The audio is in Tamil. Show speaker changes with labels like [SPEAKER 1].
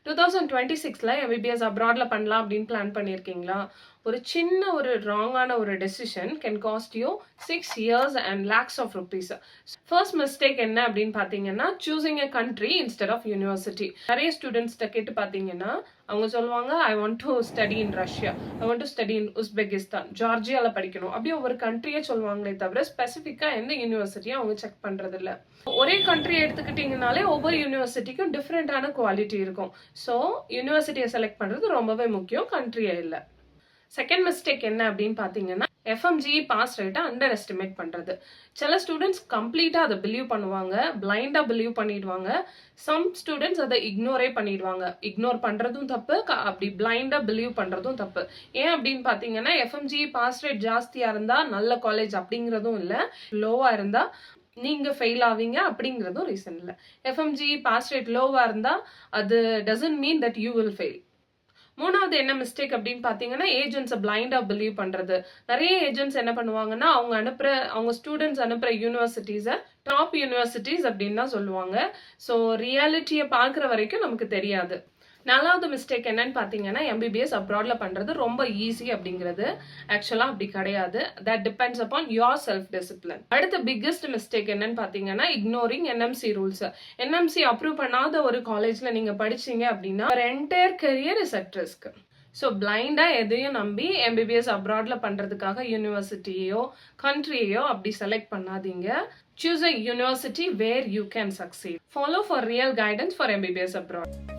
[SPEAKER 1] 2026ல எம்பிபிஎஸ் அப்ராட்ல பண்ணலாம் அப்படின்னு பிளான் பண்ணியிருக்கீங்களா? ஒரு சின்ன ஒரு ராங்கான ஒரு decision can cost you 6 years and lakhs of rupees. First mistake என்ன அப்படின்னு பார்த்தீங்கன்னா, choosing a country instead of university. நிறைய ஸ்டூடெண்ட்ஸ்கிட்ட கேட்டு பார்த்தீங்கன்னா, அவங்க சொல்லுவாங்க, I want to study in Russia, I want to study in Uzbekistan, ஜார்ஜியால படிக்கணும். அப்படியே ஒவ்வொரு கண்ட்ரியே சொல்லுவாங்களே தவிர ஸ்பெசிஃபிக்கா எந்த யூனிவர்சிட்டியும் அவங்க செக் பண்றது இல்ல. ஒரே கண்ட்ரி எடுத்துக்கிட்டீங்கனாலே ஒவ்வொரு யூனிவர்சிட்டிக்கும் டிஃப்ரெண்டான குவாலிட்டி இருக்கும். ஸோ யூனிவர்சிட்டியை செலக்ட் பண்றது ரொம்பவே முக்கியம், கண்ட்ரியே இல்லை. செகண்ட் மிஸ்டேக் என்ன அப்படின்னு பார்த்தீங்கன்னா, எஃப்எம்ஜி பாஸ் ரேட்டை அண்டர் எஸ்டிமேட் பண்ணுறது. சில ஸ்டூடெண்ட்ஸ் கம்ப்ளீட்டாக அதை பிலீவ் பண்ணுவாங்க, பிளைண்டாக பிலீவ் பண்ணிடுவாங்க. சம் ஸ்டூடெண்ட்ஸ் அதை இக்னோரே பண்ணிடுவாங்க. இக்னோர் பண்ணுறதும் தப்பு, அப்படி பிளைண்டாக பிலீவ் பண்ணுறதும் தப்பு. ஏன் அப்படின்னு பார்த்தீங்கன்னா, எஃப்எம்ஜி பாஸ் ரேட் ஜாஸ்தியாக இருந்தால் நல்ல காலேஜ் அப்படிங்கிறதும் இல்லை, லோவாக இருந்தால் நீங்க ஃபெயில் ஆவீங்க அப்படிங்கிறதும் ரீசன் இல்லை. எஃப்எம்ஜி பாஸ் ரேட் லோவாக இருந்தால் அது doesn't mean that you will fail. மூணாவது என்ன மிஸ்டேக் அப்படின்னு பார்த்தீங்கன்னா, ஏஜென்ட்ஸை பிளைண்டா பிலீவ் பண்றது. நிறைய ஏஜென்ட்ஸ் என்ன பண்ணுவாங்கன்னா, அவங்க ஸ்டூடெண்ட்ஸ் அனுப்புற யூனிவர்சிட்டிஸை டாப் யூனிவர்சிட்டிஸ் அப்படின்னு தான் சொல்லுவாங்க. ஸோ ரியாலிட்டியை பார்க்குற வரைக்கும் நமக்கு தெரியாது. நாலாவது மிஸ்டேக் என்னன்னு பார்த்தீங்கன்னா, எம்பிபிஎஸ் அப்ராட்ல பண்றது ரொம்ப ஈஸி அப்படிங்கிறது. ஆக்சுவலா அப்படி கிடையாது. That depends upon your self discipline. அடுத்த பிக்கெஸ்ட் மிஸ்டேக் என்னன்னு பார்த்தீங்கன்னா, ignoring NMC rules. NMC approve பண்ணாத ஒரு காலேஜ்ல நீங்க படிச்சீங்க அப்படின்னா entire career is at risk. So பிளைண்டா எதையும் நம்பி எம்பிபிஎஸ் அப்ராட்ல பண்றதுக்காக யூனிவர்சிட்டியோ கண்ட்ரியோ அப்படி செலக்ட் பண்ணாதீங்க. Choose a university where you can succeed. Follow for real guidance for MBBS abroad.